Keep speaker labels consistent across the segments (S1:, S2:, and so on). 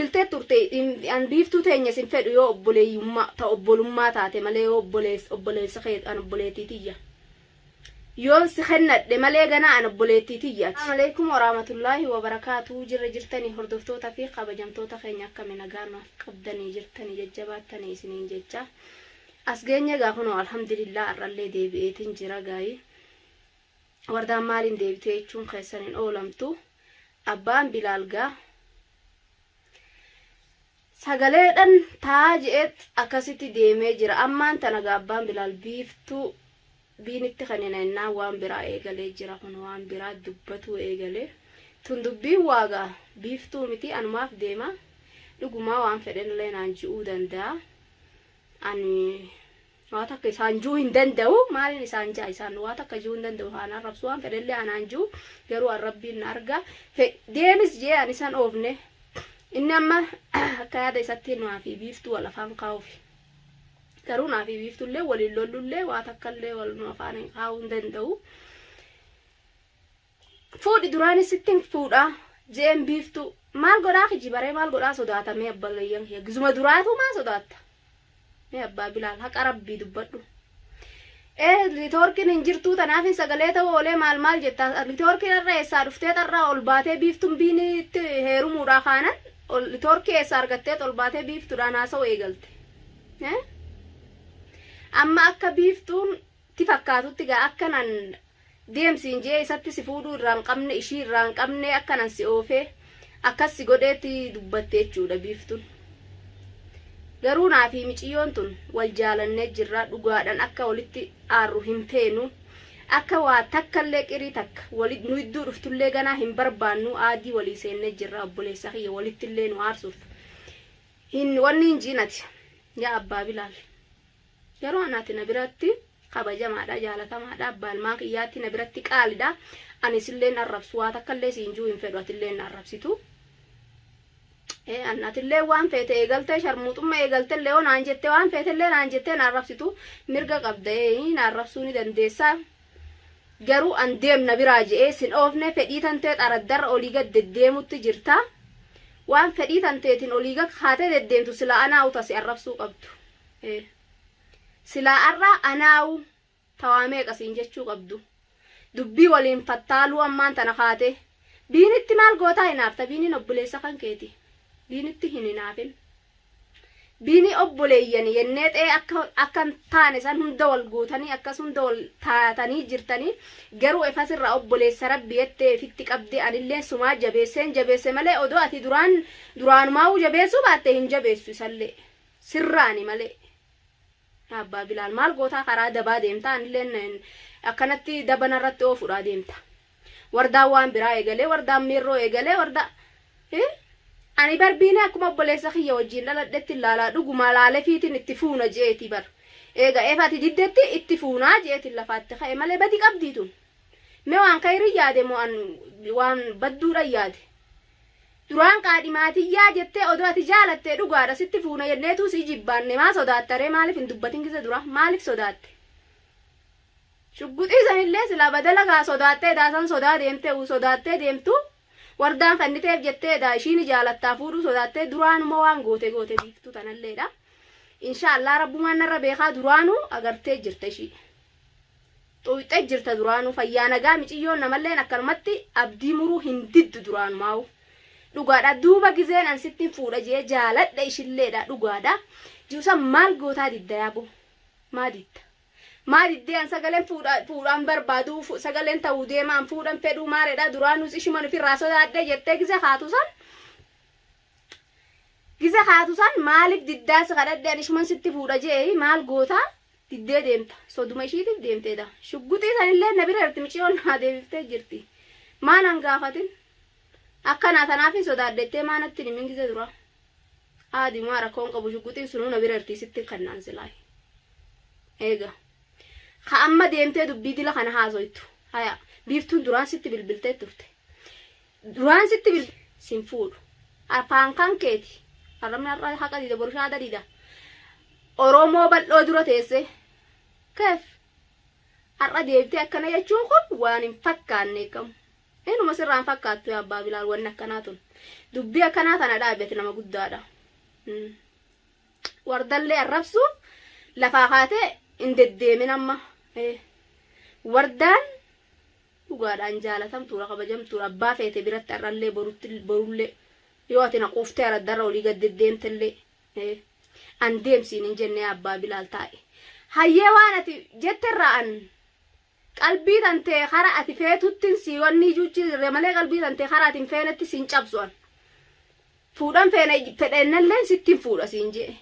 S1: bilbilte turte an biiftuu teenya sin fedhu yoo obboleeyyummaa ta obbolummaa taate malee yoo obboleessa kee an obboleettiitiyya yoon si kennadhe malee ganaa an obboleettiitiyya. Assalamu alaykum wa rahmatullahi wa barakatuh. Jirtanii hordoftoota fi kabajamtoota keenya akkamiin nagaan qabdanii jirtanii jajjabaattanii isiniin jecha as geenye gaafunoo alhamdulillah arrallee deebi'eetiin jira gaayii. Wardaan maaliin deebitee jechuun keessaniin oolamtu abbaan bilaalgaa sagaleedhan taajeet akkasitti deemee jira. Ammaan tana abbaan bilaal biiftuu biinitti kanina waan biraa eegalee jira. Kun waan biraa dubbatu eegalee tun dubbiin waagaa biiftuu miti anumaaf deema dhugumaa waan fedhanillee naan ji'uu danda'a. Ani waan akka isaan ji'uu hin danda'u maaliin isaan jaa isaan waan akka ji'uu hin danda'u haanaan rabsu waan fedhanillee anaan ji'u garuu arrabbiin na arga deemis jee an isaan oofne inni amma akka yaada isatti nuaa fi biiftuu wal afaan kaa'uuf garuu naa fi biiftullee waliin lollullee waan akkallee wal nu afaan kaa'uu hin danda'u. Fuudhi duraanis ittiin fuudha jeen biiftuu maal godhaa kijibaree maal godhaa sodaatamee abballeeyyan kee gizuma duraatu maa sodaatta mee abbaa bilaal haqa rabbii dubbadhu. Litoorkiin hin jirtuu tanaaf sagalee ta'uu olee maal jettaa litoorkiin irra eessaa dhuftee xarraa ol baatee biiftuun biinitti heerumuudhaa kaanan litoorkii eessaa argattee ol baatee biiftuudhaan haasa'u eegalte. Amma akka biiftuun ti fakkaatutti gaa akkanan deemsiin jee isatti si fuudhuu irraan qabne ishii irraan qabne akkanan si oofee akkas si godheetti dubbatte jechuudha biiftuun. Garuu naa fi miciyyoon tun wal jaalannee jirra dhugaadhaan akka walitti aarru hin teenu akka waa takkallee qirii takka nu idduu dhuftullee ganaa hin barbaannu aadii walii seennee jirra obboleessa kiyya walittillee nu aarsuuf wanni hin jiinati yaa abbaa bilaal. Yeroo anaati na biratti kabajamaadha jaalatamaadha abbaan maa kiyyaatti na biratti qaalidha. Anis illee arrabsu waa takkallee siin ji'uu hin fedhu atillee arrabsitu. Annatillee waan feete eegaltee sharmuuxummaa eegaltellee oo naan jettee waan feetellee naan jettee arrabsitu mirga qabdee arrabsuu ni dandeessaa. Garuu an deemna biraa je'ee sin oofne fedhii tantee xaraddarra olii gad deddeemutti jirta. Waan fedhii tanteetiin olii gad haatee deddeemtu silaa anaa'u tasi arrabsuu qabdu. Silaa arraa anaa'u tawaamee qasiin jechuu qabdu. Dubbii waliin fattaaluu ammaan tana haate. Biinitti maal gootaa hinaafta biiniin obboleessa kan keeti. Biinitti hin hinaafin. Biini obboleeyyan yennee ta'e akkan taane san hunda wal guutanii akkas hunda wal taatanii jirtanii garuu ifasirraa obboleessa rabbi jettee fitti qabdee anillee sumaa jabeesse malee odoo ati duraanumaa'uu jabeessuu baatte hin jabeessu isallee sirraani malee. Abbaa bilaal maal gootaa karaa dabaa deemta anillee akkanatti dabanarratti oofuudhaa deemta. Wardaan waan biraa eegalee wardaan miirroo eegalee warda ani barbiine akkuma obboleessa kiyya wajjin dhaladhetti ilaalaa dhuguma laalee fiitiin itti fuuna jeeti bar. Eega eefati diddetti itti fuunaa jeeti lafaatti ka'e malee badi qabdiitun. Mee waan kayri yaade moo waan badduudha yaade. Duraan qaadhimaatiyyaa jettee odoo ati jaalattee dhugaadha sitti fuuna jenneetu si jibbaanne maa sodaattaree maaliif hin dubbatin gisa dura maaliif sodaatte. Shugguxii sanillee silaa badala gaa sodaattee daasan sodaattee deemtu. Wardaan fanniteef jetteedha ishiin jaalattaa fuudhuu sodaattee duraanuma waan goote biiftuu tanalleedha. Inshaallah rabbumaan narra beekaa duraanuu agartee jirta ishii. Xuuxxee jirta duraanuu fayyaa nagaa miciyyoon namalleen akkanumatti abdii muruu hin diddu duraanumaa'u. Dhugaadha duuba gizeen an sittiin fuudha jee jaaladha ishilleedha dhugaadha. Jiusan maal gootaa didda yaaboo maa didda. Maa diddee an sagaleen fuudhaan barbaadu sagaleen ta'uu deemaan fuudhan fedhuu maareedha duraanus ishiman ofirraa sodaadhee jettee gize haatusan maaliif diddaa si kadhadhee an ishiman sitti fuudha jee maal gootaa diddee deemta soduma ishiitiif deemteedha. Shugguxii sanillee na bira jirti miciyyoon naa deebiftee jirti. Maan an gaafatin akkanaa tanaaf sodaadhettee maanatti nimin gize dura. Aadimaa rakkoon qabu shugguxiin sunuu na bira jirti sitti kannaan silaayi. Eega. Ha amma deemtee dubbii dila kana haasoytu. Haya biiftuun duraan sitti bilbiltee turte. Duraan sitti sin fuudhu. Afaan kan keeti. Arrabni har'a haqa dida borushaa dadida. Oromoo bal'oo dura teesse. Keef. Har'a deebitee akkana jechuun kun waan hin fakkaanne qabu. Eenuma sirraan fakkaattu yaa abbaa bilaal wanni akkanaa tun. dubbii akkanaa tana dhaabete nama guddaadha. Wardallee arrabsu lafaa kaatee hin deddeemin amma. Wardaan dhugaadhaan jaalatamtuudha kabajamtuudha abbaa feete biratti arrallee borullee yoo ati na quuftee araddarra olii gad deddeemtellee an deemsiin hin jennee abbaa Bilaal taa'e. Hayyee waan ati jetterraan qalbii tantee kara ati feetuttiin si wanni juuchi malee qalbii tantee kara ati hin feenetti siin cabsuan. Fuudhan fedhennalleen sittiin fuudha siin jee.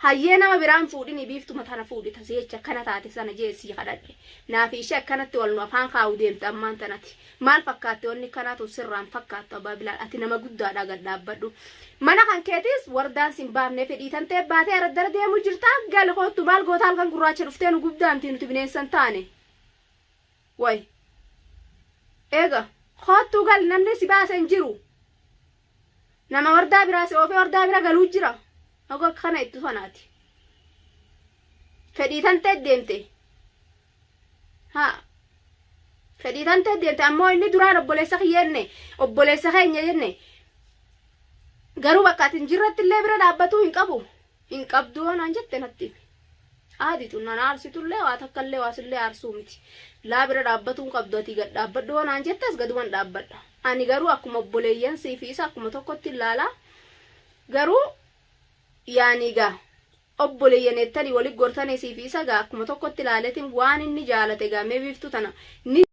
S1: Hayyee nama biraan fuudhini biiftuma tana fuudhita si jecha akkana taate sana jee sii kadhadhe. Naafi ishee akkanatti wal nu afaan kaa'uu deemte ammaan tanatti. Maal fakkaatte wanni kanaatu sirraan fakkaattu abbaa Bilaal ati nama guddaadha gad dhaabbadhu. Mana kan keetis wardaan sin baafnee fedhii tantee baatee araddara deemuu jirtaa gal kootu maal goota halkan gurraacha dhuftee nu gubdaamti nuti bineensan taane. Way. Eega kootu gal namni si baase hin jiru. Nama wardaa biraa si oofee wardaa bira galuu jira. Ogo kana itti fanaati. Fedhii tantee deemte. Fedhii tantee deemte ammoo inni duraan obboleessa keenya jenne. Garuu bakka ati hin jirretti illee bira dhaabbatuu hin qabu. Hin qabdu waan jette natti. Aaditu nan aarsitullee waa takkallee waasillee aarsuu miti. Laa bira dhaabbatuu hin qabdu ati gad dhaabbadhu waan jettes gaduman dhaabbadha. Ani garuu akkuma obboleeyyan siifi isa akkuma tokkotti ilaalaa. Garuu yaani gaa obboleeyyan ettanii walitti gortanii siifi isa gaa akkuma tokkotti ilaaleetiin waan inni jaalate gaa mee biiftu tana ni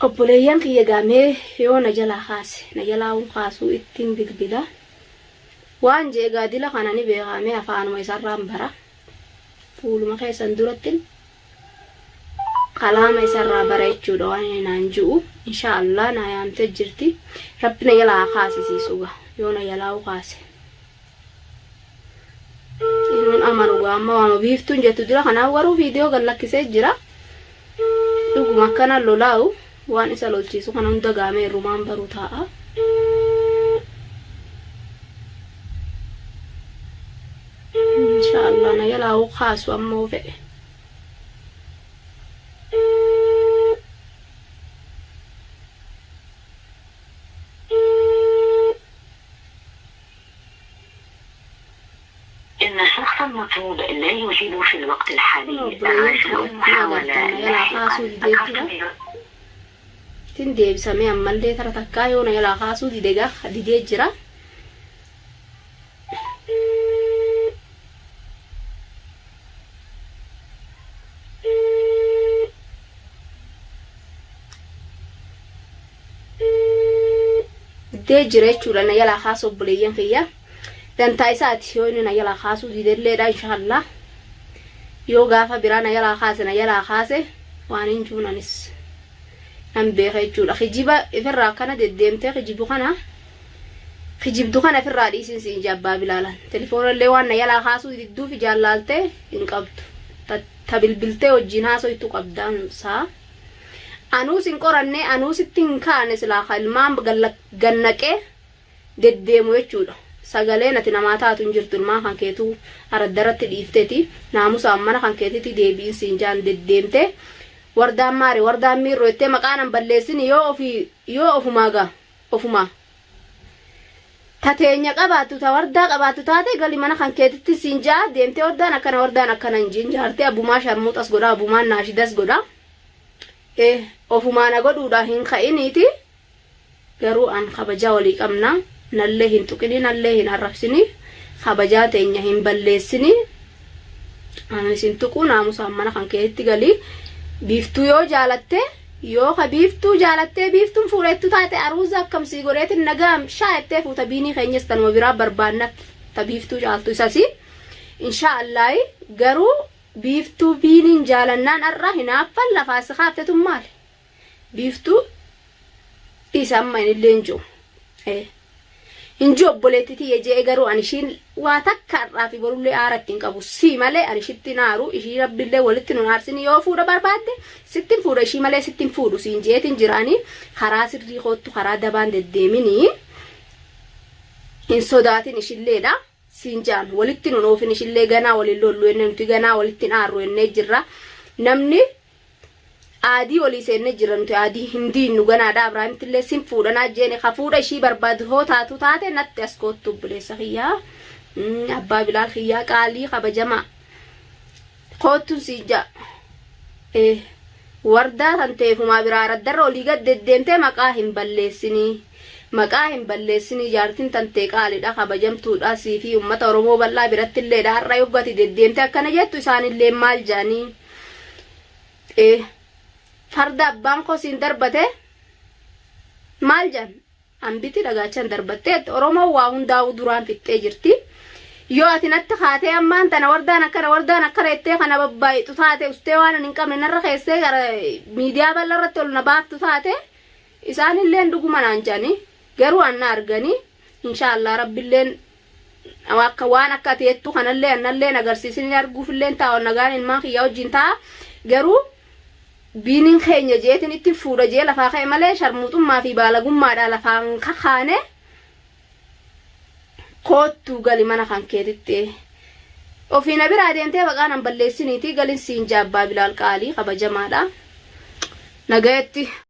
S1: obboleeyyan kiyya gaamee yoo na jalaa kaase na jalaa'uun kaasuu ittiin bilbila waan jee gaadila kana ni beekamee afaanuma isarraan bara fuuluma keessan duratti kalaama isarraa bara jechuudha waan naan ji'u inshaallah na yaamte jirti rabbi na jalaa kaasisiisuga yoo na jalaa'u kaase inuun amanuga amma waan biiftuun jettu dura kanaaf garuu viidiyoo gallakkisee jira dhuguma akkana lolaa'u waan isa lolchiisu kana hunda gaamee rumaan baruu ta'a. Inshallah na yalaa'u kaasu ammoo fedhe.
S2: إن الشخص المطلوب لا يجيب في الوقت الحالي.
S1: Tindee samee ammallee tara takkaa yoo na jalaa kaasuu didee didee jira. Didee jira jechuudha na jalaa kaasuu obboleeyyan kiyya. Dantaa isaati yoo inni na jalaa kaasuu dideelleedha inshaallah. Yoo gaafa biraa na jalaa kaase waan hin juunanis. An beeka jechuudha kijiba ifirraa akkana deddeemtee kijibdu kana ifirraa dhiisin siin jabbaa bilaalan telefoonallee waan na jalaa kaasuu didduuf jaallaaltee hin qabdu ta bilbiltee wajjin haasoytu qabdaan saa anuus hin qorannee anuus ittiin kaane silaa ilmaan gannaqee deddeemu jechuudha sagaleen ati namaa taatu hin jirtu ilmaan kan keetu araddaratti dhiifteeti naamusa mana kan keetitti deebiin siin jaan deddeemte wardaan maari wardaan miirroo ittee maqaanan balleessin yoo ofumaa tateenya qabaatu ta wardaa qabaatu taate gali mana kan keetitti siin jaa deemte wardaan akkana hin jiin jaarte abumaa sharmuuxas godha abumaan naashidas godha ofumaa na godhuudha hin ka'iniiti garuu an kabajaa walii qabna nallee hin tuqini nallee hin arrabsini kabajaa teenya hin balleessini anis hin tuqu naamusaan mana kan keetitti gali biiftuu yoo jaalatte yoo ka biiftuu jaalattee biiftuun fuudhettu taate aruuza akkamsii godheetin nagaa shaayettee fuuta biinii keenyas tanuma biraa barbaanna ta biiftuu caaltu isasi inshaallah garuu biiftuu biiniin jaalannaan arra hinaaffan lafaa si kaaftetun maali biiftuu isamma inillee injoo obboleettiti yejee garuu ani ishiin waa takka har'aa fi borullee aaratti hin qabu si malee ani ishitti naaru ishii rabbillee walitti nu aarsini yoo fuudha barbaadde sittin fuudha ishii malee sittin fuudhu siin jeetin jiraanii karaa sirrii koottu karaa dabaan deddeeminii hin sodaatin ishilleedha siin jaan walitti nu noofin ishillee ganaa waliin lollu enne nuti ganaa walitti naaru enne jirra namni aadii walii seenne jira nuti aadii hindiin nu ganaadha Abrahaamitillee sin fuudhanaa jeene ka fuudha ishii barbaadu hoo taatu taate natti as koottu obboleessa kiyyaa abbaa bilaal kiyyaa qaalii kabajamaa koottuun siijaa wardaa tan teefumaa biraa raddarra olii gad deddeemtee maqaa hin balleessinii jaartiin tantee qaaliidha kabajamtuudha sii fi ummata Oromoo bal'aa birattiilleedha har'a yoggati deddeemte akkana jettu isaanillee maal jaanii farda abbaan koo siin darbate maal jaan ambiti dhagaachan darbattee Oromoo waa hundaa'u duraan fixxee jirti yoo ati natti kaatee ammaan tana wardaan akkana ettee kana babbaayitu taate ustee waan hin qabne narra keessee gara miidiyaa bal'aa irratti ol na baaftu taate isaanilleen dhuguma naan jaanii garuu anna arganii inshaallah rabbilleen akka waan akka ati jettu kanallee annalleen agarsiisanii arguufilleen taa'u nagaan ilmaan kiyyaa wajjin ta'a garuu biinin keenya jeetin itti fuudha jee lafaa ka'e malee sharmuuxummaa fi baalagummaadha lafaan kakaane koottuu gali mana kan keetitti ofiina biraa deemtee baqaanan balleessiniitii galin siin jaabbaa bilaal qaalii kabajamaadha nagayetti